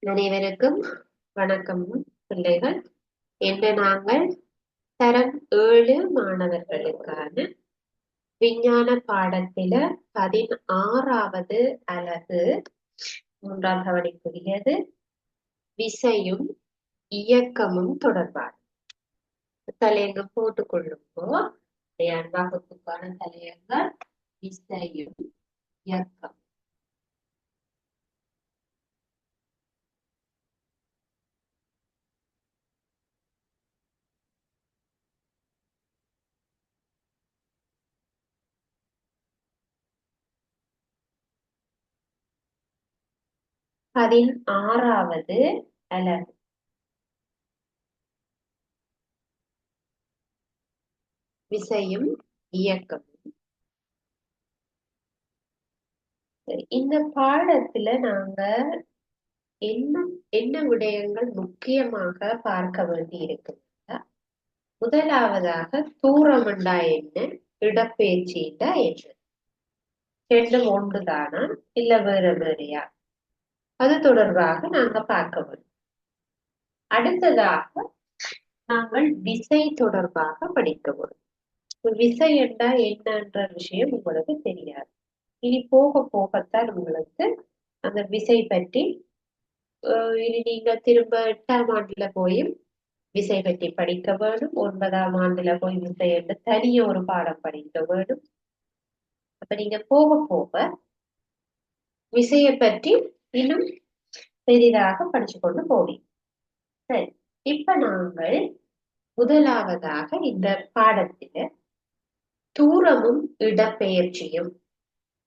அனைவருக்கும் வணக்கம் பிள்ளைகள். இன்று நாங்கள் தரம் 7 மாணவர்களுக்கான விஞ்ஞான பாடத்தில 16வது அலகு 3ஆம் கவனிக்குரியது விசையும் இயக்கமும் தொடர்பான தலையங்கம் போட்டுக்கொள்ளும்போ வகுப்புக்கான தலையங்கள் விசையும் இயக்கம். பதினாறாவது அலகு விசையும் இயக்கமும். இந்த பாடத்துல நாங்க என்ன என்ன விடயங்கள் முக்கியமாக பார்க்க வேண்டி இருக்கு. முதலாவதாக தூரமண்டா என்ன, இடப்பெயர்ச்சிண்டா என்ன, ரெண்டும் ஒன்றுதானா இல்ல வேற வேறையா, அது தொடர்பாக நாங்க பார்க்க வேண்டும். அடுத்ததாக நாங்கள் விசை தொடர்பாக படிக்க வேண்டும். விசை என்றா என்னன்ற விஷயம் உங்களுக்கு தெரியாது. இனி போக போகத்தான் உங்களுக்கு அந்த விசை பற்றி இனி நீங்க திரும்ப 8ஆம் ஆண்டுல போய் விசை பற்றி படிக்க வேண்டும். 9ஆம் ஆண்டுல போய் விசை என்று தனிய ஒரு பாடம் படிக்க வேண்டும். அப்ப நீங்க போக போக விசையை பற்றி இன்னும் பெரிதாக படிச்சு கொண்டு போவீங்க. சரி, இப்ப நாங்கள் முதலாவதாக இந்த பாடத்தில தூரமும் இடப்பெயர்ச்சியும்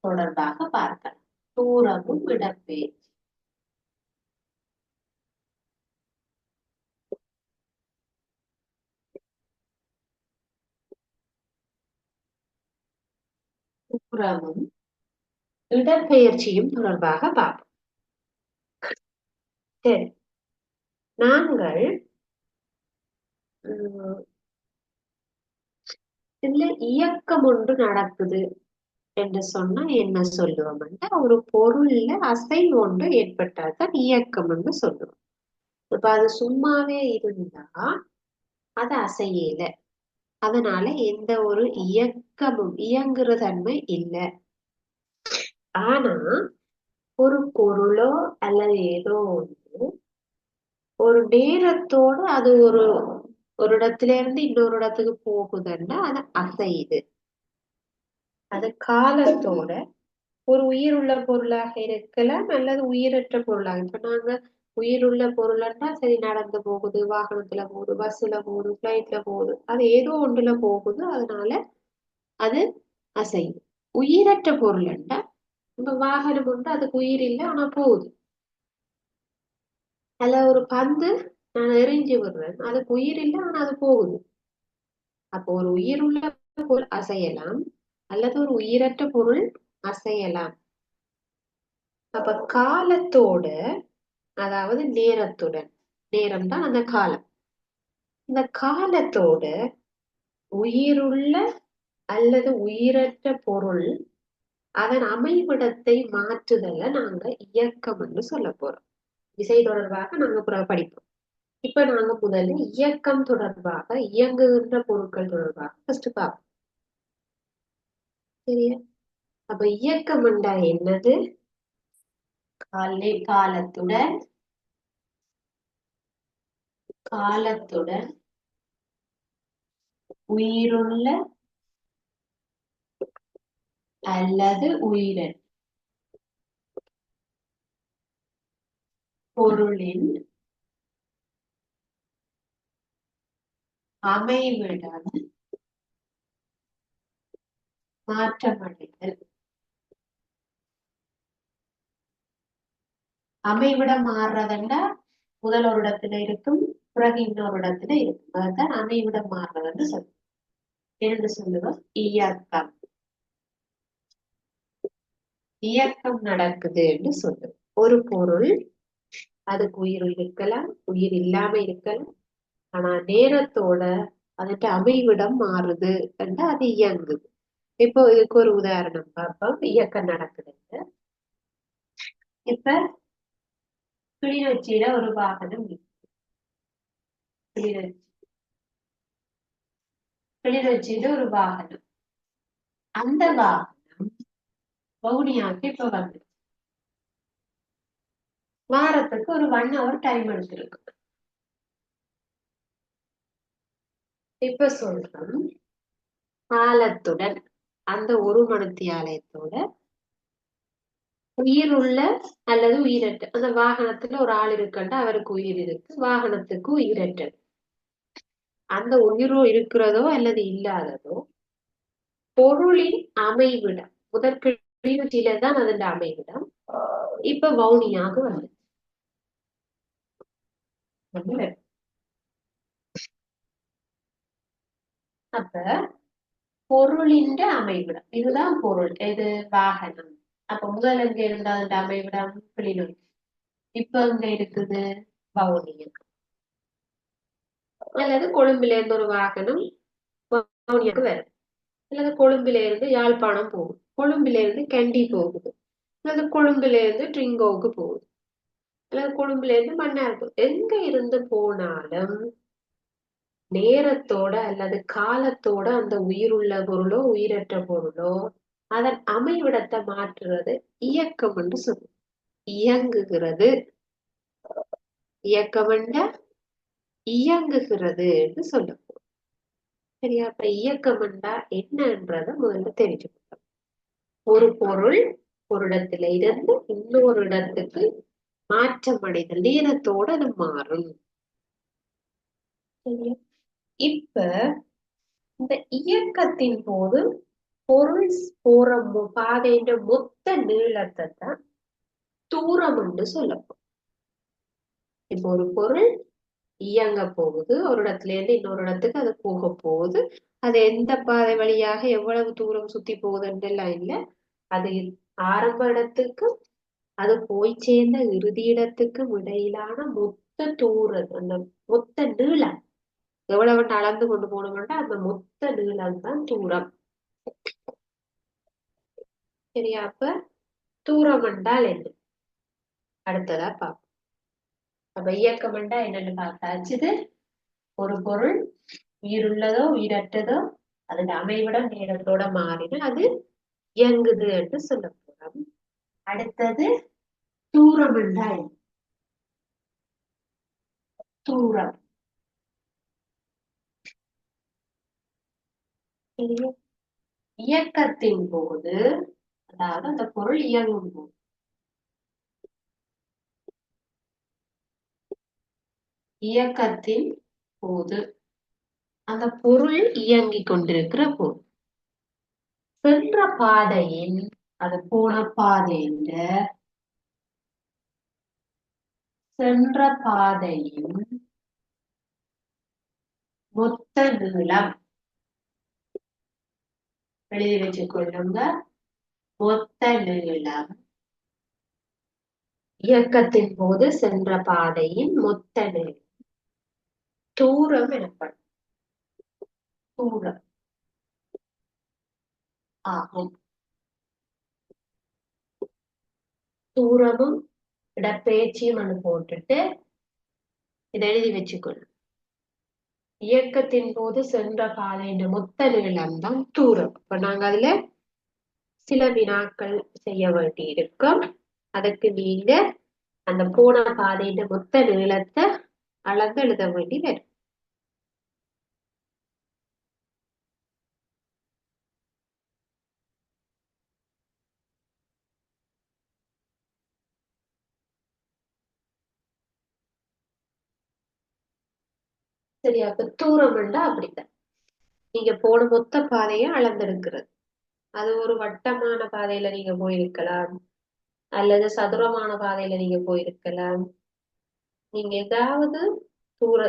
தொடர்பாக பார்க்கலாம். தூரமும் இடப்பெயர்ச்சி. தூரமும் இடப்பெயர்ச்சியும் தொடர்பாக பார்ப்போம். சரி, நாங்கள் இதுல இயக்கம் ஒன்று நடக்குது என்று சொன்னா என்ன சொல்லுவோம்? ஒரு பொருள்ல அசைவு ஒன்று ஏற்பட்டாதான் இயக்கம் என்று சொல்லுவோம். இப்ப அது சும்மாவே இருந்தா அது அசையல, அதனால எந்த ஒரு இயக்கமும் இயங்குற தன்மை இல்லை. ஆனா ஒரு பொருளோ அல்லது ஏதோ ஒன்று ஒரு நேரத்தோடு அது ஒரு இடத்துல இருந்து இன்னொரு இடத்துக்கு போகுதுன்னா அது அசையுது. அது காலத்தோட ஒரு உயிர் உள்ள பொருளாக இருக்கலாம் அல்லது உயிரற்ற பொருளாக. இப்ப நாங்க உயிருள்ள பொருள்னா சரி, நடந்து போகுது, வாகனத்துல போகுது, பஸ்ல போகுது, பிளைட்ல போகுது, அது ஏதோ ஒன்றுல போகுது, அதனால அது அசையுது. உயிரற்ற பொருள்னா இப்ப வாகனம் வந்து அதுக்கு உயிர் இல்லை ஆனா போகுது. அதுல ஒரு பந்து நான் எரிஞ்சு விடுறேன், அதுக்கு உயிர் இல்லை ஆனா அது போகுது. அப்போ ஒரு உயிருள்ள பொருள் அசையலாம் அல்லது ஒரு உயிரற்ற பொருள் அசையலாம். அப்ப காலத்தோட, அதாவது நேரத்துடன், நேரம் தான் அந்த காலம், இந்த காலத்தோட உயிருள்ள அல்லது உயிரற்ற பொருள் அதன் அமைவிடத்தை மாற்றுதல நாங்க இயக்கம் என்று சொல்ல போறோம். விசை தொடர்பாக நாங்க படிப்போம். இப்ப நாங்க முதல்ல இயக்கம் தொடர்பாக, இயங்குகின்ற பொருட்கள் தொடர்பாக ஃபர்ஸ்ட் பார்ப்போம். சரியா? அப்ப இயக்கம் என்றா என்னது? காலத்துடன் காலத்துடன் உயிருள்ள அல்லது உயிரற்ற பொருளின் அமைவிடம் மாற்றமடைதல். அமைவிடம் மாறுறதுன்னா முதல் ஒரு இடத்துல இருக்கும், பிறகு இன்னொரு இடத்துல இருக்கும். அதுதான் அமைவிடம் மாறுறதுன்னு சொல்லுவோம். என்று சொல்லுவோம் இயக்கம். இயக்கம் நடக்குது என்று சொல்லுவோம். ஒரு பொருள் அதுக்கு உயிர் இருக்கலாம், உயிர் இல்லாம இருக்கலாம், ஆனா நேரத்தோட அதுக்கு அமைவிடம் மாறுது என்று அது இயங்குது. இப்போ இதுக்கு ஒரு உதாரணம் பார்ப்போம். இயக்கம் நடக்குதுங்க. இப்ப கிளிநொச்சியில ஒரு வாகனம் இருக்கு. கிளிநொச்சி கிளிநொச்சியில ஒரு வாகனம். அந்த வாகனம் வவுனியாவுக்கு இப்ப வந்து வாரத்துக்கு ஒரு 1 hour டைம் எடுத்திருக்கு. இப்ப சொல்றோம், காலத்துடன் அந்த ஒரு மணித்தியாலயத்தோட உயிருள்ள அல்லது உயிரற்ற அந்த வாகனத்துல ஒரு ஆள் இருக்கண்டா அவருக்கு உயிர் இருக்கு, வாகனத்துக்கு உயிரற்றது. அந்த உயிரோ இருக்கிறதோ அல்லது இல்லாததோ பொருளின் அமைவிடம். முதற்கிழியில தான் அதன் அமைவிடம் இப்ப வவுனியாக வந்து. அப்ப பொருளின் அமைவிடம் இதுதான் பொருள். இது வாகனம். அப்ப முதல் எங்க இருந்தா அந்த அமைவிடம் கிளிநொச்சி. இப்ப எங்க இருக்குது வவுனியா. அல்லது கொழும்புல இருந்து ஒரு வாகனம் வவுனியாவுக்கு வருது, அல்லது கொழும்புல இருந்து யாழ்ப்பாணம் போகுது, கொழும்புல இருந்து கண்டி போகுது, அல்லது கொழும்புல இருந்து ட்ரிங்கோவுக்கு போகுது, அல்லது கொழும்புல இருந்து மன்னார். எங்க இருந்து போனாலும் நேரத்தோட அல்லது காலத்தோட அந்த உயிருள்ள பொருளோ உயிரற்ற பொருளோ அதன் அமைவிடத்தை மாற்றுறது இயக்கம் என்று சொல்லுவோம். இயங்குகிறது. இயக்கம் இயங்குகிறது என்று சொல்லுவோம். சரியா? அப்ப இயக்கம் என்னன்றத முதல்ல தெரிஞ்சுக்கணும். ஒரு பொருள் ஒரு இடத்துல இருந்து இன்னொரு இடத்துக்கு மாற்றம் அடைதல், நேரத்தோட அது மாறும். சரியா? இப்ப இந்த இயக்கத்தின் போது பொருள் போற பாதைன்ற மொத்த நீளத்தை தான் தூரம் என்று சொல்லப்படும். இப்ப ஒரு பொருள் இயங்க போகுது, ஒரு இடத்துல இருந்து இன்னொரு இடத்துக்கு அது போக போகுது. அது எந்த பாதை வழியாக எவ்வளவு தூரம் சுத்தி போகுதுன்றெல்லாம் இல்லை. அது ஆரம்ப இடத்துக்கு அது போய் சேர்ந்த இறுதி இடத்துக்கும் இடையிலான மொத்த தூரம், அந்த மொத்த நீளம் எவ்வளவு அளந்து கொண்டு போனோம்னா அந்த மொத்த நீளம் தான் தூரம். சரியா? அப்ப தூரம் என்றால் என்ன அடுத்ததா பார்ப்போம். அப்ப இயக்கம் என்னன்னு பார்த்தாச்சு. ஒரு பொருள் உயிருள்ளதோ உயிரற்றதோ அதோட அமைவிடம் நேரத்தோட மாறினா அது இயங்குது என்று சொல்ல போறோம். அடுத்தது தூரம் என்றால் தூரம். இயக்கத்தின் போது, அதாவது அந்த பொருள் இயங்கும் போது இயக்கத்தின் போது அந்த பொருள் இயங்கிக் கொண்டிருக்கிற போது சென்ற பாதையின் அது போன பாதையின் சென்ற பாதையின் மொத்த நீளம் எழுதி வச்சுக்கொள்ளுங்க. மொத்த நீளம் இயக்கத்தின் போது சென்ற பாதையின் மொத்த நீளம் தூரம் எனப்படும். தூரம் ஆகும். தூரமும் இடப்பெயர்ச்சியும் போட்டுட்டு இதை எழுதி வச்சுக்கொள்ளும். இயக்கத்தின் போது சென்ற பாதையின் மொத்த நீளம் தான் தூரம். இப்ப நாங்க அதுல சில வினாக்கள் செய்ய வேண்டி இருக்கும். அதுக்கு நீங்க அந்த போன பாதையின் மொத்த நீளத்தை அளந்து எழுத வேண்டி வரும். சரியா? அப்ப தூரம் அப்படித்தான். நீங்க போன மொத்த பாதையை அளந்தெடுக்கிறது. அது ஒரு வட்டமான பாதையில நீங்க போயிருக்கலாம், அல்லது சதுரமான பாதையில நீங்க போயிருக்கலாம். நீங்க ஏதாவது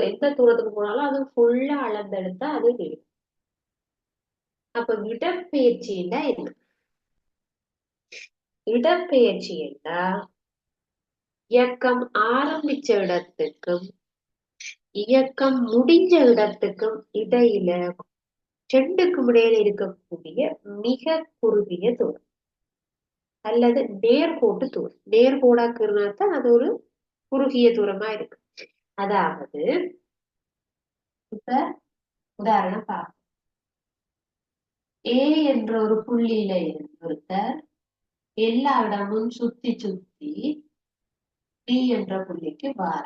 எந்த தூரத்துக்கு போனாலும் அது ஃபுல்லா அளந்தெடுத்தா அது நீளம். அப்ப இடப்பெயர்ச்சின்னா என்ன? இடப்பெயர்ச்சி என்றால் இயக்கம் ஆரம்பிச்ச இடத்துக்கும் இயக்கம் முடிஞ்ச இடத்துக்கும் இடையில ரெண்டுக்கும் இடையில இருக்கக்கூடிய மிக குறுகிய தூரம் அல்லது நேர்கோட்டு தூரம். நேர்கோடாக்குறதுனால தான் அது ஒரு குறுகிய தூரமா இருக்கு. அதாவது இப்ப உதாரணம் பார்ப்போம். ஏ என்ற ஒரு புள்ளியில இருந்து ஒருத்தர் எல்லா இடமும் சுத்தி சுத்தி பி என்ற புள்ளிக்கு வார.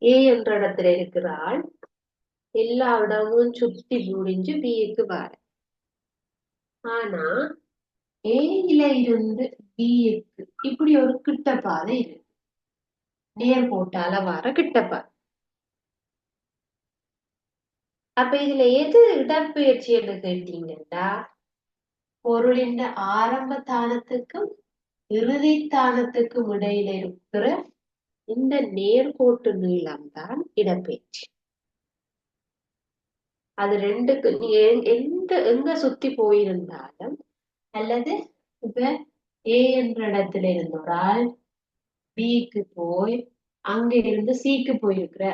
ஏ என்ற இடத்துல இருக்கிறாள், எல்லா இடமும் சுத்தி முடிஞ்சு பிக்கு வார. ஆனா ஏல இருந்து பிக்கு இப்படி ஒரு கிட்ட பாதை இருக்கு, நேர் போட்டால வார கிட்ட பாதை. அப்ப இதுல எது இடப்பெயர்ச்சி என்று கேட்டீங்கன்னா, பொருளின் ஆரம்ப தானத்துக்கும் இறுதி தானத்துக்கும் இடையில இருக்கிற இந்த நேர்கோட்டு நீளம் தான் இடப்பெயர்ச்சி. அது ரெண்டுக்கு எங்க சுத்தி போயிருந்தாலும், அல்லது இப்ப ஏ என்ற இடத்துல இருந்த ஒரு ஆள் பிக்கு போய் அங்க இருந்து சிக்கு போயிருக்கிற,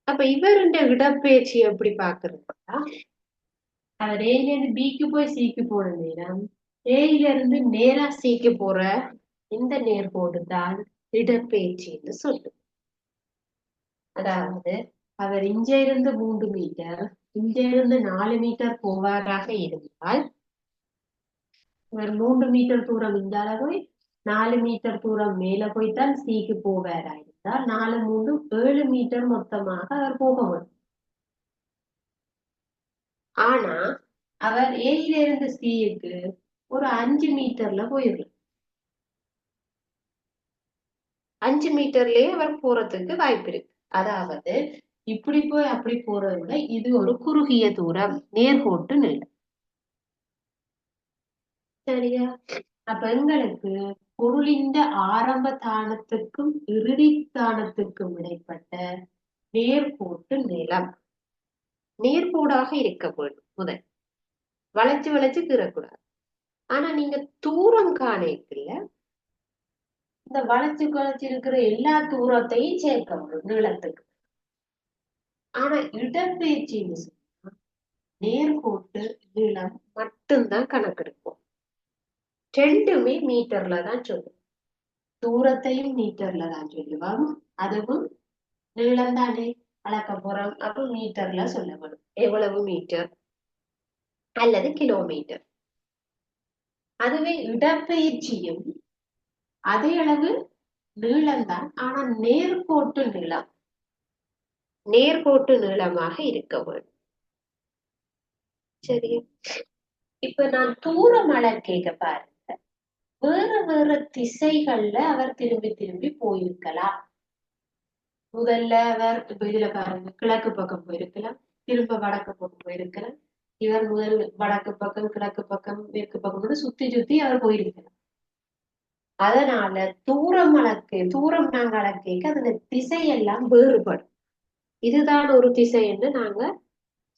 அப்ப இவருடைய இடப்பெயர்ச்சி எப்படி பாக்குறதுன்னா, அவர் ஏல இருந்து பிக்கு போய் சிக்கு போன நேரம் ஏல இருந்து நேரா சிக்கு போற இந்த நேர்கோடு தான் இடப்பெயர்ச்சின்னு சொல்லு. அதாவது அவர் இங்க இருந்து 3 மீட்டர், இங்க இருந்து 4 மீட்டர் போவாராக இருந்தால், அவர் 3 மீட்டர் தூரம் இந்தால போய் 4 மீட்டர் தூரம் மேல போய்தான் சிக்கு போவாரா இருந்தால் 4 3 7 மீட்டர் மொத்தமாக அவர் போக வேண்டும். ஆனா அவர் ஏல இருந்து சிக்கு ஒரு 5 மீட்டர்ல போயிடலாம். 5 மீட்டர்லயே அவர் போறதுக்கு வாய்ப்பு இருக்கு. அதாவது இப்படி போய் அப்படி போறதை விட இது ஒரு குறுகிய தூரம், நேர்கோட்டு நீளம். சரியா? அப்ப எங்களுக்கு பொருளின் ஆரம்ப தானத்துக்கும் இறுதி தானத்துக்கும் இடைப்பட்ட நேர்கோட்டு நீளம் நேர்கோடாக இருக்க வேண்டும். முதல் வளைச்சு வளைச்சு கீறக்கூடாது. ஆனா நீங்க தூரம் காணக்குள்ள இந்த வளைச்சு வளைச்சு இருக்கிற எல்லா தூரத்தையும் சேர்க்க முடியும் நீளத்துக்கு. ஆனா இடப்பெயர்ச்சின்னு சொன்னா நேர்கோட்டு நீளம் மட்டும்தான் கணக்கெடுப்போம். ரெண்டுமே மீட்டர்ல தான் சொல்லுவோம். தூரத்தையும் மீட்டர்ல தான் சொல்லுவோம், அதுவும் நீளம் தானே அளக்க போறோம். அப்ப மீட்டர்ல சொல்லப்படும் எவ்வளவு மீட்டர் அல்லது கிலோமீட்டர். அதுவே இடப்பெயர்ச்சியும் அதே அளவு நீளம் தான், ஆனா நேர்கோட்டு நீளம் நேர்கோட்டு நீளமாக இருக்க வேண்டும். சரி, இப்ப நான் தூரம் அளக்க பாருங்க, வேற வேற திசைகள்ல அவர் திரும்பி திரும்பி போயிருக்கலாம். முதல்ல அவர் இப்ப இதுல பாருங்க, கிழக்கு பக்கம் போயிருக்கலாம், திரும்ப வடக்கு பக்கம் போயிருக்கலாம். இவர் முதல் வடக்கு பக்கம் கிழக்கு பக்கம் மேற்கு பக்கம் சுத்தி சுத்தி அவர் போயிருக்கலாம். அதனால தூரம் நாங்க அளக்க அதுல திசையெல்லாம் வேறுபடும். இதுதான் ஒரு திசை என்று நாங்க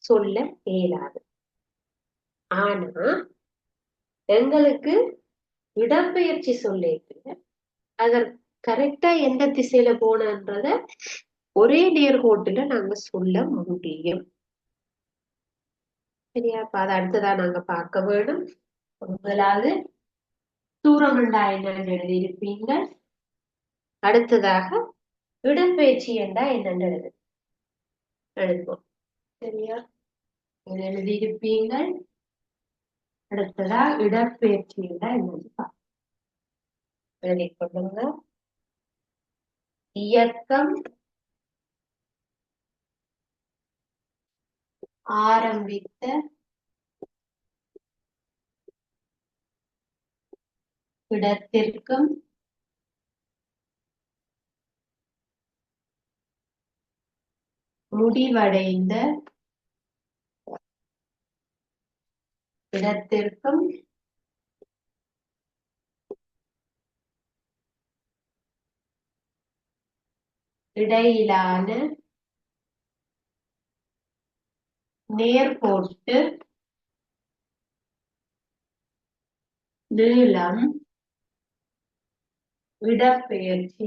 சொல்ல இயலாது. ஆனா எங்களுக்கு இடப்பெயர்ச்சி சொல்லிட்டு அதற்கு கரெக்டா எந்த திசையில போனன்றத ஒரே நேர்கோட்டுல நாங்க சொல்ல முடியும். சரியா? அப்ப அதை அடுத்ததான் நாங்க பார்க்க வேணும். முதலாவது தூரம் என்றா என்னன்னு எழுதியிருப்பீங்க. அடுத்ததாக இடப்பெயர்ச்சி என்றா என்னன்னு எழுதுவோம். சரியா? எழுதியிருப்பீங்க. அடுத்ததா இடப்பெயர்ச்சி என்றா என்னன்னு எழுதி கொள்ளுங்க. இயக்கம் ஆரம்பித்த இடத்திற்கும் முடிவடைந்த இடத்திற்கும் இடையிலான நேர்கோட்டு நீளம் இடப்பெயர்ச்சி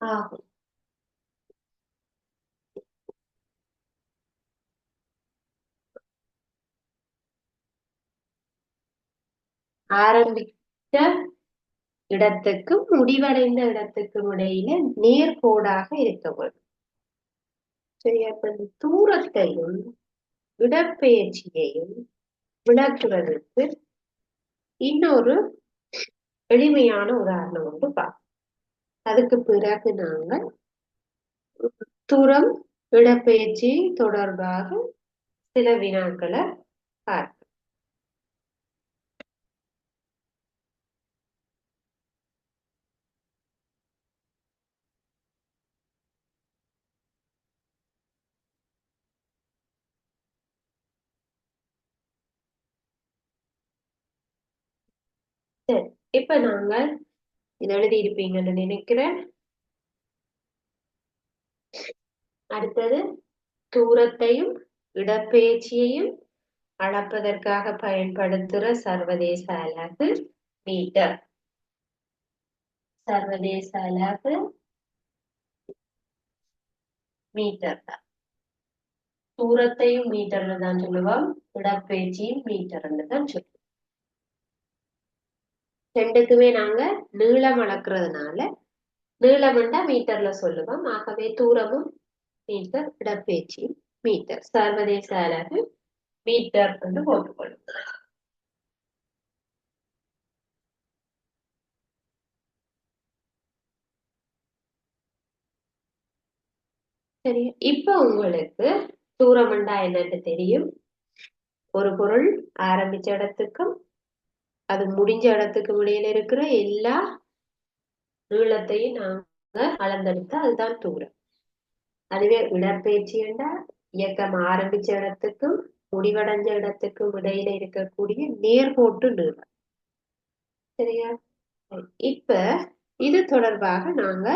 ஆகும். ஆரம்பித்த இடத்துக்கும் முடிவடைந்த இடத்துக்கும் இடையில நேர்கோடாக இருக்க வேண்டும். சரியா? இப்ப இந்த தூரத்தையும் இடப்பெயர்ச்சியையும் விளக்குவதற்கு இன்னொரு எளிமையான உதாரணம் ஒன்று பார்ப்போம். அதுக்கு பிறகு நாங்கள் தூரம் இடப்பெயர்ச்சி தொடர்பாக சில வினாக்களை பார்ப்போம். சரி, இப்ப நாங்கள் இதை எழுதி இருப்பீங்கன்னு நினைக்கிறேன். அடுத்தது தூரத்தையும் இடப்பெயர்ச்சியையும் அளப்பதற்காக பயன்படுத்துற சர்வதேச அலகு மீட்டர். சர்வதேச அலகு மீட்டர் தான். தூரத்தையும் மீட்டர்ல தான் சொல்லுவோம், இடப்பெயர்ச்சியும் மீட்டர்ல தான் சொல்லுவோம். ரெண்டுக்குமே நாங்க நீளம் அளக்குறதுனால நீளம்ண்டா மீட்டர்ல சொல்லுவோம். ஆகவே தூரமும் மீட்டர், இடப்பெயர்ச்சியும் மீட்டர். சர்வதேச அலகு மீட்டர் என்று போட்டுக்கொள்ளும். சரி, இப்ப உங்களுக்கு தூரம்ண்டா என்னன்னு தெரியும். ஒரு பொருள் ஆரம்பிச்ச இடத்துக்கும் அது முடிஞ்ச இடத்துக்கும் இடையில இருக்கிற எல்லா நீளத்தையும் நாங்க அளந்தெடுத்தா அதுதான் தூரம். அதுவே இடப்பெயர்ச்சி என்றால் இயக்கம் ஆரம்பிச்ச இடத்துக்கும் முடிவடைஞ்ச இடத்துக்கும் இடையில இருக்கக்கூடிய நேர்கோட்டு நீளம். சரியா? இப்ப இது தொடர்பாக நாங்க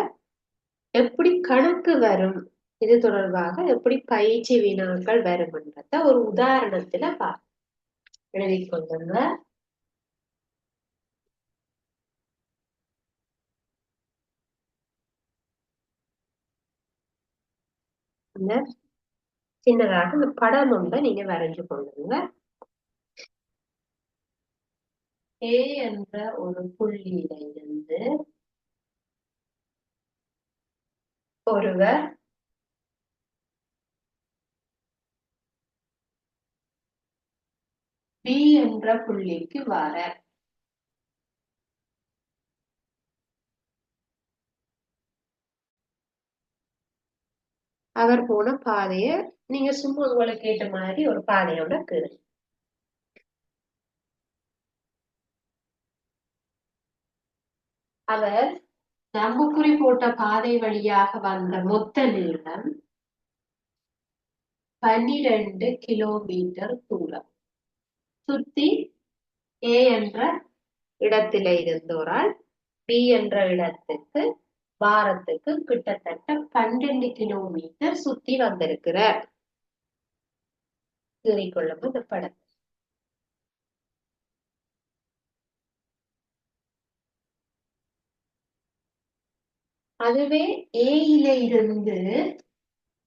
எப்படி கணக்கு வரும், இது தொடர்பாக எப்படி பயிற்சி வினாக்கள் வரும்ன்றத ஒரு உதாரணத்துல எழுதி கொள்ளுங்க. சின்னதாக இந்த படம் ஒன்றை நீங்க வரைஞ்சு கொள்ளுங்க. ஏ என்ற ஒரு புள்ளியில இருந்து ஒருவர் பி என்ற புள்ளிக்கு வர அவர் போன பாதைய நீங்க சும்மா உங்களுக்கு ஏற்ற மாதிரி ஒரு பாதையோட கீழே அவர் நம்புக்குறி போட்ட பாதை வழியாக வந்த மொத்த நீளம் 12 கிலோமீட்டர் தூரம். சுத்தி ஏ என்ற இடத்தில இருந்தோரால் பி என்ற இடத்துக்கு வாரத்துக்கு கிட்டத்தட்ட 12 கிலோமீட்டர் சுத்தி வந்திருக்கிறார். கொள்ளும் இந்த படம். அதுவே ஏயில இருந்து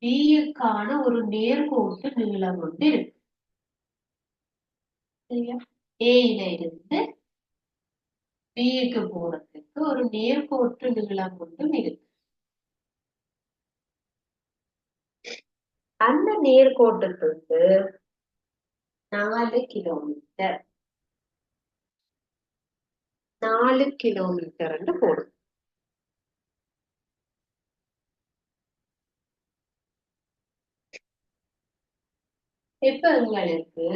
பியுக்கான ஒரு நேர்கோட்டு நீளம் ஒன்று இருக்கு. சரியா? ஏயில இருந்து பிக்கு போறதுக்கு ஒரு நேர்கோட்டு நீளம் ஒன்றும் இருக்கு. அந்த நேர்கோட்டுக்கு 4 கிலோமீட்டர் 4 கிலோமீட்டர் போடும். இப்ப உங்களுக்கு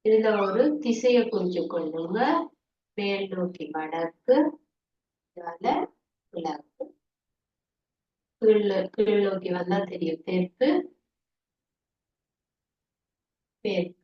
இதுல ஒரு திசையை குறிச்சு கொள்ளுங்க. மேல் நோக்கி வடக்கு, கிழக்கு, கீழ் நோக்கி வந்தா தெரியும் தெற்கு, மேற்கு.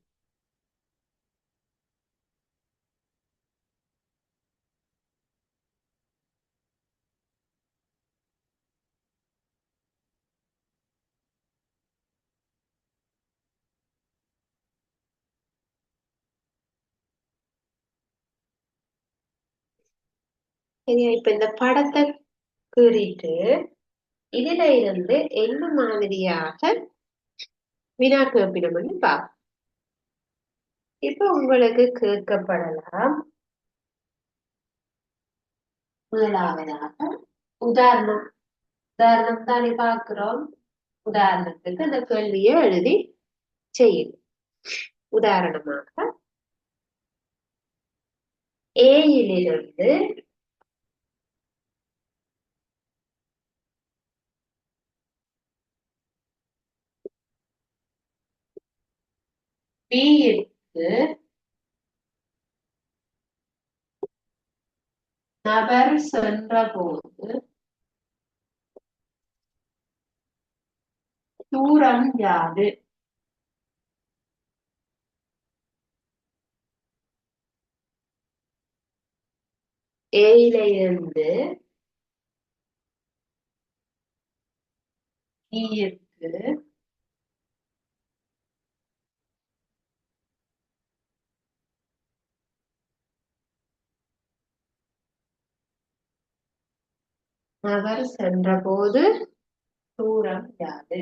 சரியா? இப்ப இந்த படத்தை கீறிட்டு இதுல இருந்து என்ன மாதிரியாக வினா கேட்பினோம்னு பார்ப்போம். இப்ப உங்களுக்கு கேட்கப்படலாம் முதலாவதாக உதாரணம். உதாரணம் தானே பார்க்கிறோம். உதாரணத்துக்கு அந்த கேள்வியை எழுதி செய்யுங்க. உதாரணமாக ஏயிலிருந்து பியிற்கு நபர் சென்ற போது தூரம் யாது? ஏயிலிருந்து பியிற்கு நபர் சென்ற போது தூரம் யாது?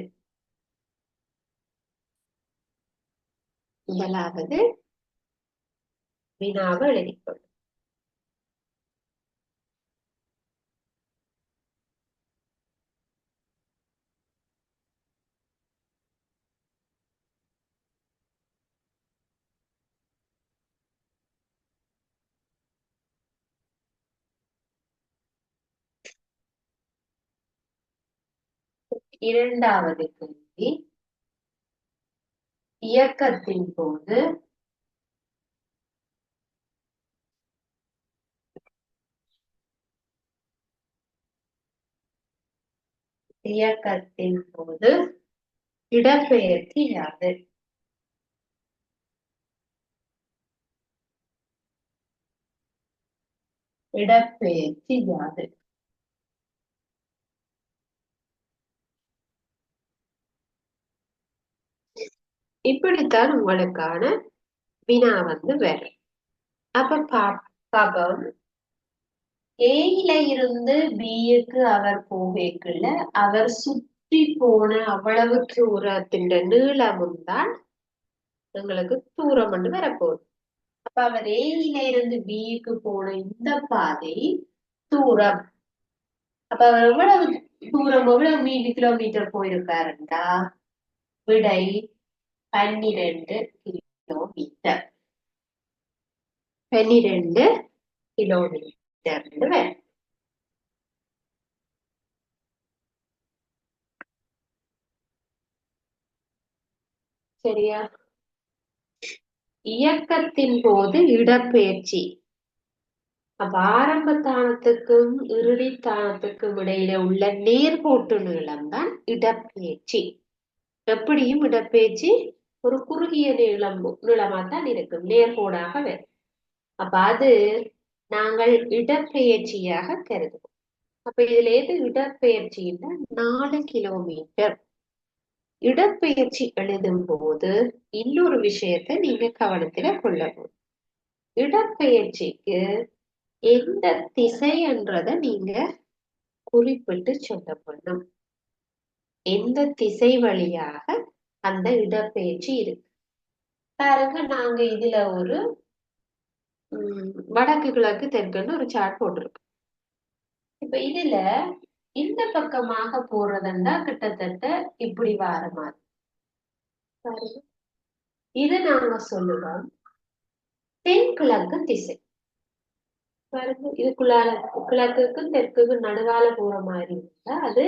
முதலாவது வினாவை எழுதிக்கொள்ளும். இரண்டாவது கேள்வி, இயக்கத்தின் போது இயக்கத்தின் போது இடப்பெயர்ச்சி யாது? இடப்பெயர்ச்சி யாது? இப்படித்தான் உங்களுக்கான வினா வரும். அப்ப பாப்போம். ஏயில இருந்து பிக்கு அவர் போகக்குள்ள அவர் சுற்றி போன அவ்வளவு தூரத்தின் நீளமும் தான் எங்களுக்கு தூரம் என்று வரப்போகுது. அப்ப அவர் ஏயில இருந்து பிக்கு போன இந்த பாதை தூரம். அப்ப அவர் எவ்வளவு தூரம், எவ்வளவு கிலோமீட்டர் போயிருக்காருண்டா விடை 12 கிலோமீட்டர். 12 கிலோமீட்டர் வரும். சரியா? இயக்கத்தின் போது இடப்பெயர்ச்சி. அப்ப ஆரம்ப தானத்துக்கும் இறுதி தானத்துக்கும் இடையில உள்ள நேர்கோட்டு நீளம் தான் இடப்பெயர்ச்சி. எப்படியும் இடப்பெயர்ச்சி ஒரு குறுகிய நீளமா தான் இருக்கும், நேர்கோடாக வரும். அப்ப அது நாங்கள் இடப்பெயர்ச்சியாக கருதுவோம். அப்ப இதுல எது இடப்பெயர்ச்சின்னா 4 கிலோமீட்டர். இடப்பெயர்ச்சி எழுதும் போது இன்னொரு விஷயத்தை நீங்க கவனத்துல கொள்ளணும். இடப்பெயர்ச்சிக்கு எந்த திசை என்றதை நீங்க குறிப்பிட்டு சொல்ல வேண்டும். எந்த திசை வழியாக அந்த இடப்பெயர்ச்சி இருக்கு பாருங்க. நாங்க இதுல ஒரு வடக்கு கிழக்கு தெற்குன்னு ஒரு சார்ட் போட்டிருக்கோம். இப்ப இதுல இந்த பக்கமாக போறதுன்னா கிட்டத்தட்ட இப்படி வார மாதிரி பாருங்க. இது நாங்க சொல்லுவோம் தென்கிழக்கு திசை. பாருங்க, இதுக்குள்ளால கிழக்குக்கும் தெற்குக்கும் நடுவால போற மாதிரி இருந்தா அது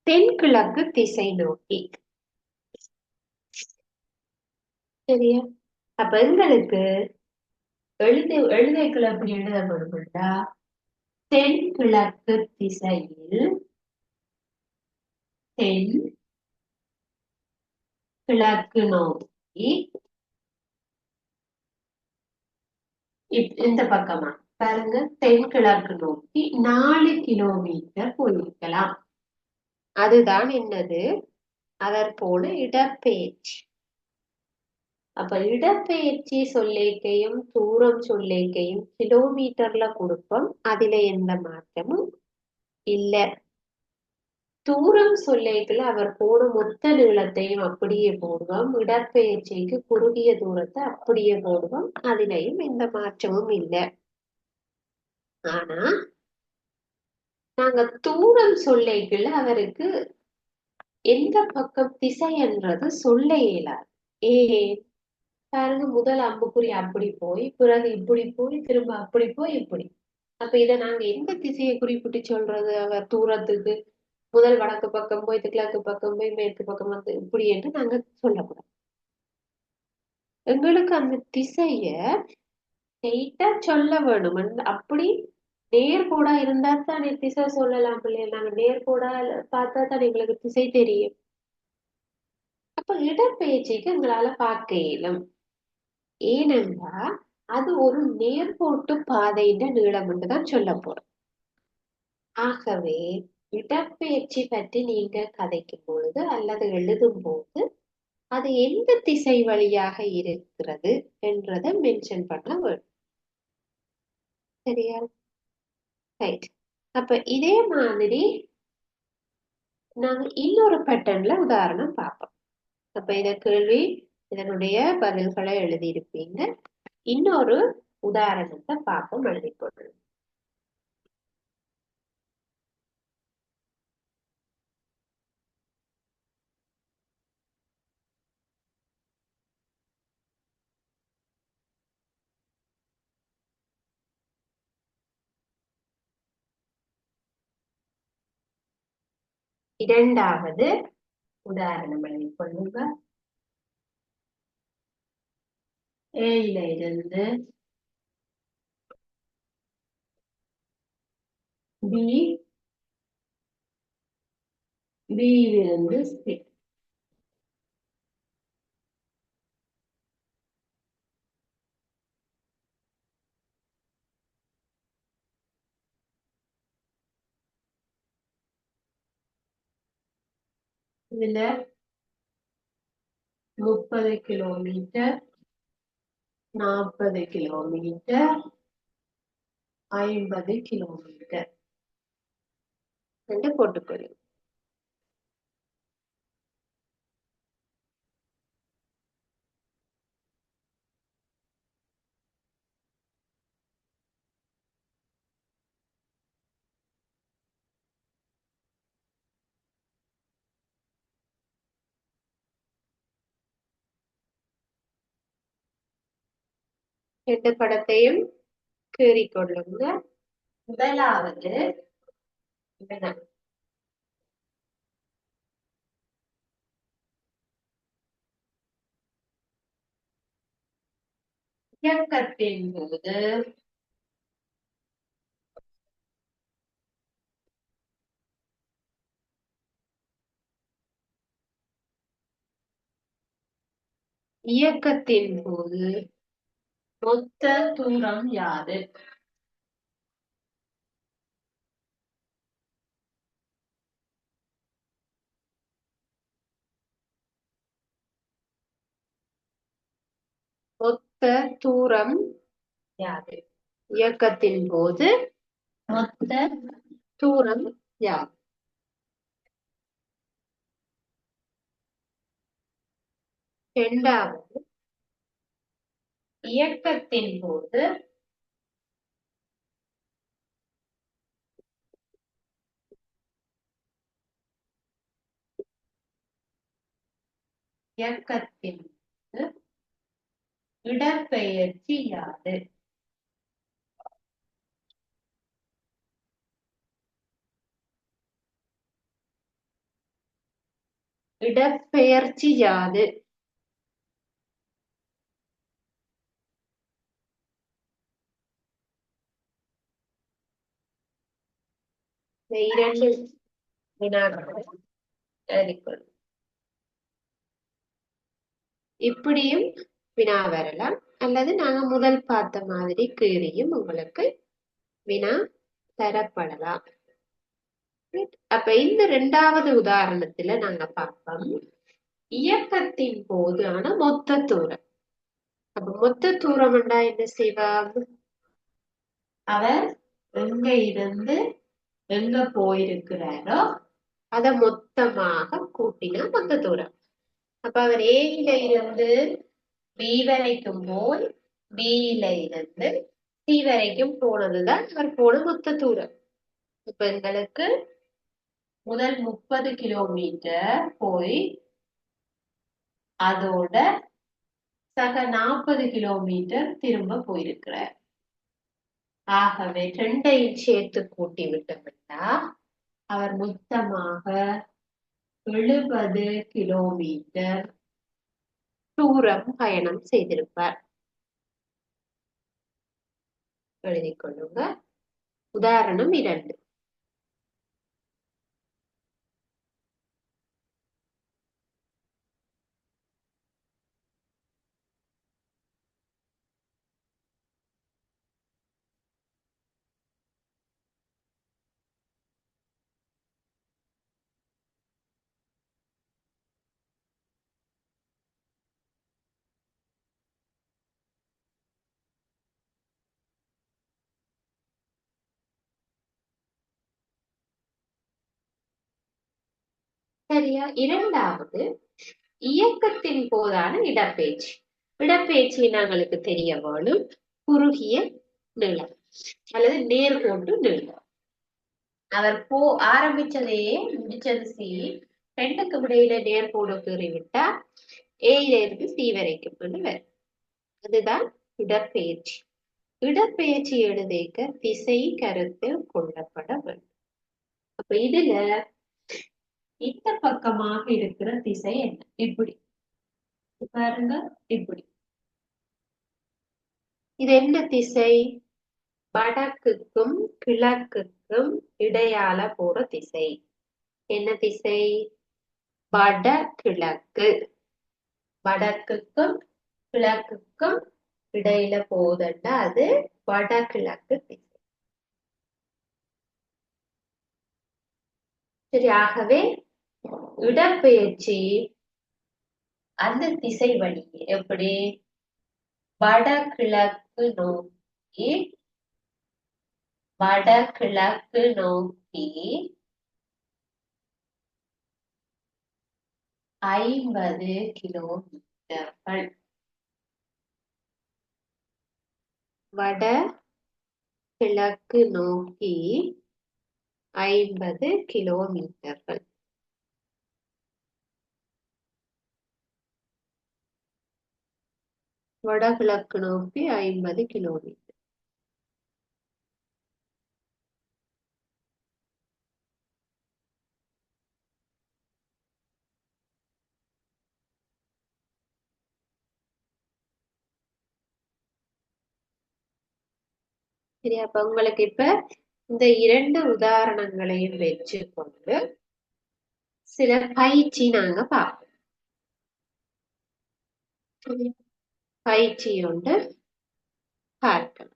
தென்கிழக்கு திசை நோக்கி. சரியா? அப்ப எங்களுக்கு எழுதைக்குள்ள எப்படி எழுதப்படும்டா, தென்கிழக்கு திசையில் தென் கிழக்கு நோக்கி இந்த பக்கமா பாருங்க, தென்கிழக்கு நோக்கி 4 கிலோமீட்டர் போயிருக்கலாம். அதுதான் என்னது, அதற்போல இடப்பெயர்ச்சி. அப்ப இடப்பெயர்ச்சி சொல்லிக்கையும் தூரம் சொல்லிக்கையும் கிலோமீட்டர்ல கொடுப்போம். அதுல எந்த மாற்றமும் இல்லை. தூரம் சொல்லேக்குள்ள அவர் போன மொத்த நீளத்தையும் அப்படியே போடுவோம். இடப்பெயர்ச்சிக்கு குறுகிய தூரத்தை அப்படியே போடுவோம். அதிலையும் எந்த மாற்றமும் இல்லை. ஆனா நாங்க தூரம் சொல்லேக்குள்ள அவருக்கு எந்த பக்கம் திசை என்றது சொல்ல இயலாது. ஏன் பாருங்க, முதல் அம்புக்குறி அப்படி போய் பிறகு இப்படி போய் திரும்ப அப்படி போய் இப்படி. அப்ப இதை நாங்க எந்த திசையை குறிப்பிட்டு சொல்றது? அவர் தூரத்துக்கு முதல் வடக்கு பக்கம் போய் கிழக்கு பக்கம் போய் மேற்கு பக்கம் வந்து இப்படி என்று நாங்க சொல்லக்கூடாது. எங்களுக்கு அந்த திசைய ஸ்ட்ரெயிட்டா சொல்ல வேணும். அப்படி நேர்கோடா இருந்தா தான் திசை சொல்லலாம் பிள்ளைங்க. நாங்க நேர்கோடா பார்த்தா தான் எங்களுக்கு திசை தெரியும். அப்ப இடப்பெயர்ச்சிக்கு எங்களால பார்க்க இயலும். ஏனென்றா அது ஒரு நேர்கோட்டு பாதையின் நீளம் என்றுதான் சொல்ல போறோம். ஆகவே இடப்பெயர்ச்சி பற்றி நீங்க கதைக்கும் பொழுது அல்லது எழுதும் போது அது எந்த திசை வழியாக இருக்கிறது என்றதை மென்ஷன் பண்ண வேண்டும். சரியா? ரைட். அப்ப இதே மாதிரி நாங்க இன்னொரு பேட்டர்ன்ல உதாரணம் பார்ப்போம். அப்ப இத கேள்வி இதனுடைய பதில்களை எழுதியிருப்பீங்க. இன்னொரு உதாரணத்தை பார்ப்போம், எழுதி கொள்ளுங்க. இரண்டாவது உதாரணம் எழுதி கொள்ளுங்க. ஏல இருந்து பி, பியிலிருந்து சி. இதுல 30 கிலோமீட்டர், 40 கிலோமீட்டர், 50 கிலோமீட்டர் என்று போட்டுக்கொள்ளும். ரெண்டு படத்தையும் கீறிக்கொள்ளுங்க. முதலாவது இயக்கத்தின் போது இயக்கத்தின் போது மொத்த தூரம் யாது? மொத்த தூரம் யாது? இயக்கத்தின் போது மொத்த தூரம் யாது? இரண்டாவது, இயக்கத்தின் போது இயக்கத்தின் போது இடப்பெயர்ச்சி யாது? இடப்பெயர்ச்சி யாது? இரண்டு வினாக்கள் எழுதிக்கொள்ளும். இப்படியும் வினா வரலாம், அல்லது நாங்க முதல் பார்த்த மாதிரி கீறியும் உங்களுக்கு வினா தரப்படலாம். அப்ப இந்த இரண்டாவது உதாரணத்துல நாங்க பார்ப்போம் இயக்கத்தின் போது ஆன மொத்த தூரம். அப்ப மொத்த தூரம் என்ன செய்வாங்க? அவர் எங்க இருந்து எங்க போயிருக்கிறாரோ அத மொத்தமாக கூட்டினா மொத்த தூரம். அப்ப அவர் ஏயில இருந்து பி வரைக்கும் போய் பியில இருந்து சி வரைக்கும் போனதுதான் அவர் போன மொத்த தூரம். இப்ப எங்களுக்கு முதல் 30 கிலோமீட்டர் போய் அதோட சக 40 கிலோமீட்டர் திரும்ப போயிருக்கிறார். ஆகவே ரெண்டையும் சேர்த்து கூட்டி விட்டோம்னா அவர் மொத்தமாக 70 கிலோமீட்டர் தூரம் பயணம் செய்திருப்பார். எழுதிக் கொள்ளுங்க. உதாரணம் 2. சரியா? இரண்டாவது இயக்கத்தின் போதான இடப்பெயர்ச்சி. இடப்பெயர்ச்சி எங்களுக்கு தெரிய வேணும். குறுகிய நீளம் அல்லது நேர்கோட்டு நீளம். அவர் ஆரம்பிச்சதையே முடிச்சது சி, ரெண்டுக்கு இடையில நேர்கோடு கீறிவிட்டா ஏயில இருந்து சி வரைக்கும் வரும். அதுதான் இடப்பெயர்ச்சி. இடப்பெயர்ச்சி எழுதிக்க திசை கருத்தில் கொள்ளப்பட வேண்டும். அப்ப இதுல இந்த பக்கமாக இருக்கிற திசை என்ன? இப்படி பாருங்க, இப்படி. இது என்ன திசை? வடக்குக்கும் கிழக்குக்கும் இடையால போற திசை. என்ன திசை? வடகிழக்கு. வடக்குக்கும் கிழக்குக்கும் இடையில போகுதுன்னா அது வடகிழக்கு திசை. சரி, ஆகவே இடப்பெயர்ச்சி அந்த திசை வழி எப்படி? வடகிழக்கு நோக்கி 50 கிலோமீட்டர்கள். வடகிழக்கு நோக்கி 50 கிலோமீட்டர்கள். வடகிழக்கு நோக்கி 50 கிலோமீட்டர். சரி, அப்ப உங்களுக்கு இப்ப இந்த 2 உதாரணங்களையும் வச்சுக்கொண்டு சில பயிற்சி நாங்க பார்ப்போம். பயிற்சி ஒன்று பார்க்கலாம்.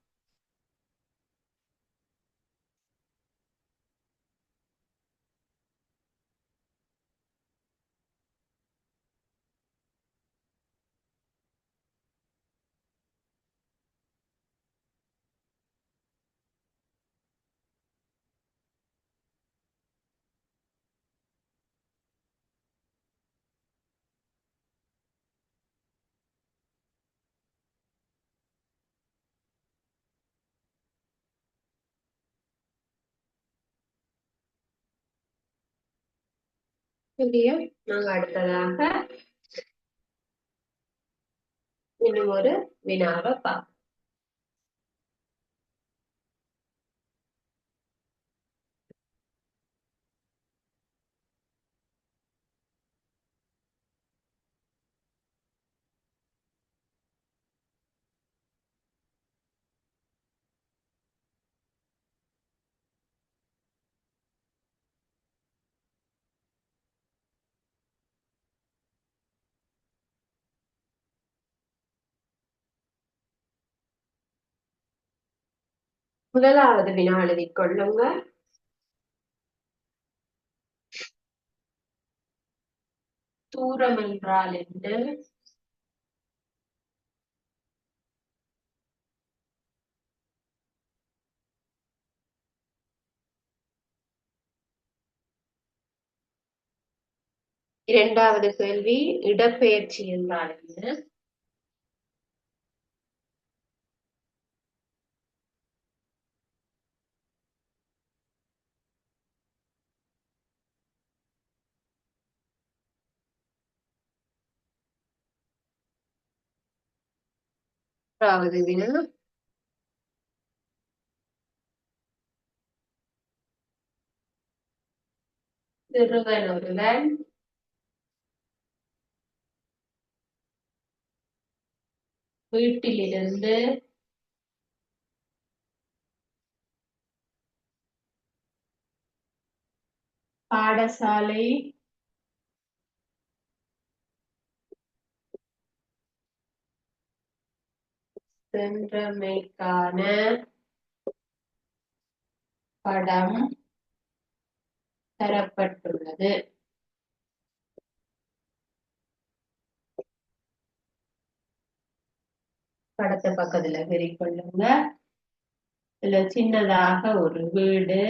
சரியா? நாங்க அடுத்ததாக இன்னும் ஒரு வினாவை பார்ப்போம். முதலாவது வினா எழுதிக் கொள்ளுங்க. தூரம் என்றால் என்ன? இரண்டாவது கேள்வி, இடப்பெயர்ச்சி என்றால் என்ன? மூன்றாவது வினா, சிறுவன் ஒருவன் வீட்டிலிருந்து பாடசாலை சென்றமைக்கான படம் தரப்பட்டுள்ளது. படத்தை பக்கத்துல கொள்ளுங்க. இதுல சின்னதாக ஒரு வீடு,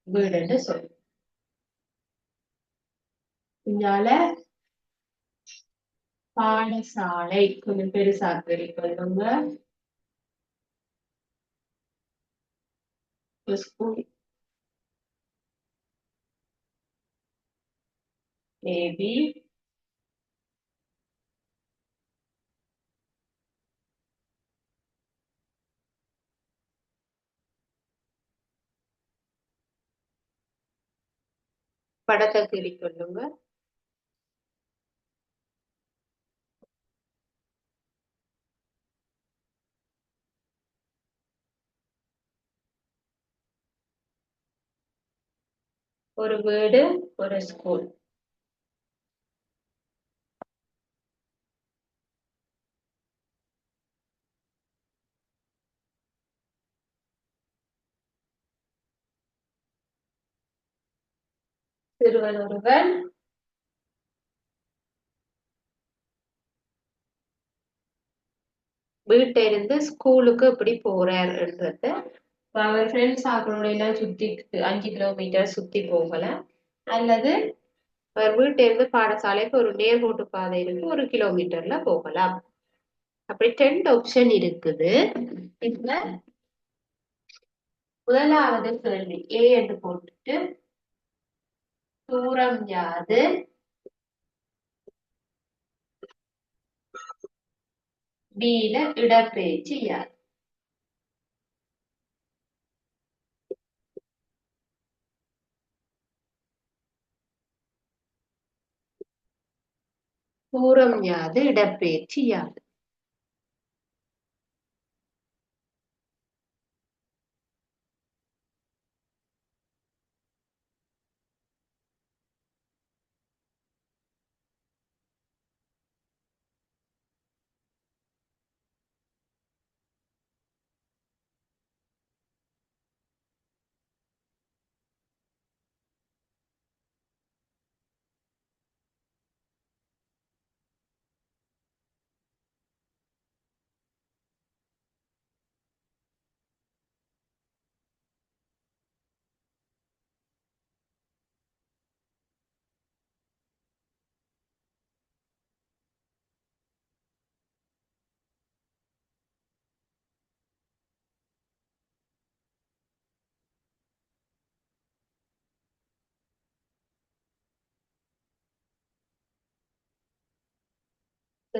வீடுன்னு சொல்லு. இங்கால பாடசாலை கொஞ்சம் பெருசா கொள்ளுங்க. ஸ்கூல் ஏபி படத்தை கொள்ளுங்க. ஒரு வீடு, ஒரு ஸ்கூல். சிறுவன் ஒருவன் வீட்டை இருந்து ஸ்கூலுக்கு எப்படி போறாருன்றது, அவர் ஃப்ரெண்ட்ஸ் ஆக்களோட எல்லாம் சுத்தி 5 கிலோமீட்டர் சுத்தி போகல, அல்லது அவர் வீட்டை இருந்து பாடசாலைக்கு ஒரு நேர்கோட்டு பாதை இருக்கு 1 கிலோமீட்டர்ல போகலாம். அப்படி 10 ஆப்ஷன் இருக்குது. இதுல முதலாவது கேள்வி ஏ என்று போட்டுட்டு தூரம் யாது, பில இடப்பெயர்ச்சி யாது. தூரம் யாது, இடப்பெயர்ச்சி யாது.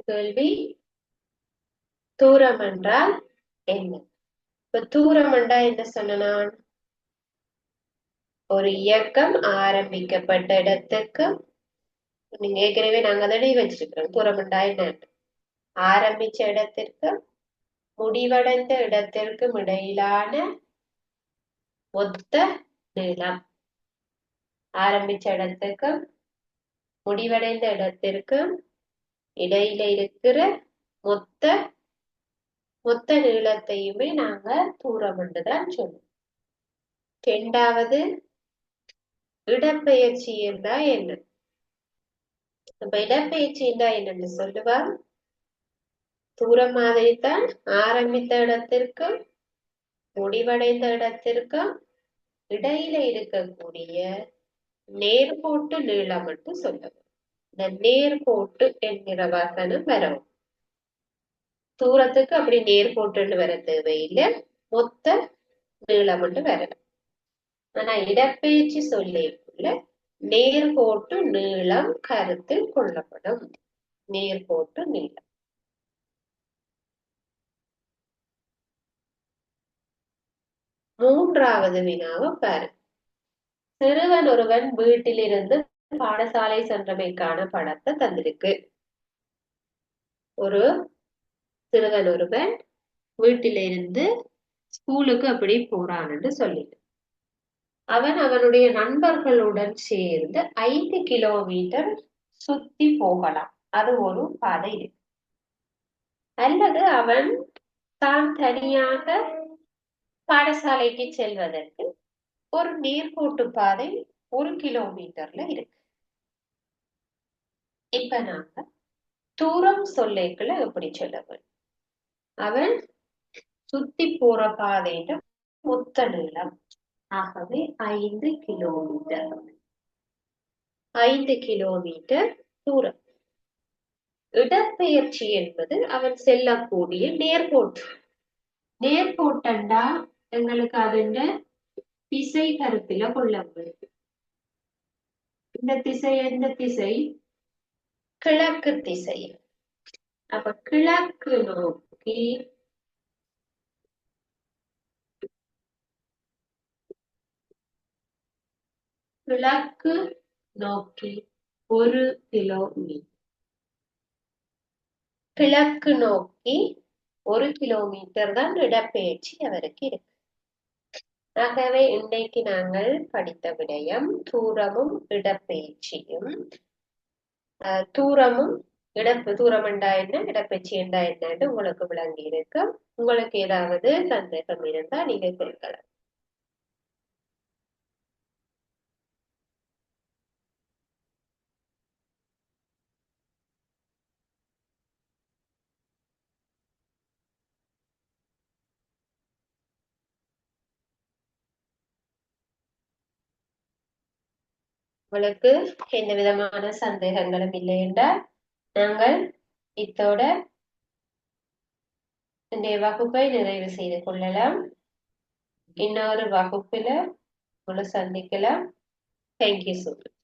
கேள்வி தூரம் என்றால் என்ன? இப்ப தூரம் என்றா என்ன சொன்ன நான்? ஒரு இயக்கம் ஆரம்பிக்கப்பட்ட இடத்துக்கு, நீங்க ஏற்கனவே நாங்க அதை வச்சிருக்கிறோம். தூரம் என்றா என்ன? ஆரம்பிச்ச இடத்திற்கு முடிவடைந்த இடத்திற்கும் இடையிலான மொத்த நீளம். ஆரம்பிச்ச இடத்துக்கும் முடிவடைந்த இடத்திற்கும் இடையில இருக்கிற மொத்த மொத்த நீளத்தையுமே நாங்க தூரம் என்றுதான் சொல்லுவோம். இரண்டாவது, இடப்பெயர்ச்சி என்றா என்ன? இப்ப இடப்பெயர்ச்சி என்றா என்னன்னு சொல்லுவா, தூரம் மாதிரி தான் ஆரம்பித்த இடத்திற்கும் முடிவடைந்த இடத்திற்கும் இடையில இருக்கக்கூடிய நேர்கோட்டு நீளம் என்று சொல்லுவோம். இந்த நேர்கோட்டு என்கிற வசனம் வரும். தூரத்துக்கு அப்படி நேர்கோட்டுன்னு வர தேவையில்லை, மொத்த நீளம் என்று வரலாம். ஆனா இடப்பெயர்ச்சி சொல்லிக்குள்ள நேர்கோட்டு நீளம் கருத்தில் கொள்ளப்படும். நேர்கோட்டு நீளம். மூன்றாவது வினாவை பாரு. சிறுவன் ஒருவன் வீட்டிலிருந்து பாடசாலை சென்றமைக்கான படத்தை தந்திருக்கு. ஒரு சிறுவன் ஒருவன் வீட்டிலிருந்து ஸ்கூலுக்கு அப்படி போறான்னு சொல்லிட்டு அவன் அவனுடைய நண்பர்களுடன் சேர்ந்து 5 கிலோமீட்டர் சுத்தி போகலாம். அது ஒரு பாதை இருக்கு. அல்லது அவன் தான் தனியாக பாடசாலைக்கு செல்வதற்கு ஒரு நேர்கோட்டு பாதை 1 கிலோமீட்டர்ல இருக்கு. இப்ப நாங்க தூரம் சொல்லேக்குள்ள எப்படி சொல்லுவேன்? அவன் சுத்தி போற பாதையில மொத்த நீளம் ஆகவே 5 கிலோமீட்டர். 5 கிலோமீட்டர் தூரம். இடப்பெயர்ச்சி என்பது அவன் செல்லக்கூடிய நேர்கோட்டு. நேர்கோட்டண்டா எங்களுக்கு அதுண்ட திசை கருத்துல கொள்ள முடியும். இந்த திசை எந்த திசை? கிழக்கு திசை. அப்ப கிழக்கு நோக்கி கிழக்கு நோக்கி 1 கிலோமீட்டர். கிழக்கு நோக்கி 1 கிலோமீட்டர் தான் இடப்பெயர்ச்சி அவருக்கு இருக்கு. ஆகவே இன்றைக்கு நாங்கள் படித்த விடயம் தூரமும் இடப்பெயர்ச்சியும். தூரமும் தூரம் என்றா என்ன, இடப்பெயர்ச்சி என்றா என்னன்னு உங்களுக்கு விளங்கி இருக்கு. உங்களுக்கு ஏதாவது சந்தேகம் இருந்தா நீங்க கேட்கலாம். உங்களுக்கு எந்த விதமான சந்தேகங்களும் இல்லை என்றால் நாங்கள் இத்தோட இந்த வகுப்பை நிறைவு செய்து கொள்ளலாம். இன்னொரு வகுப்புல உங்களை சந்திக்கலாம். Thank you so much.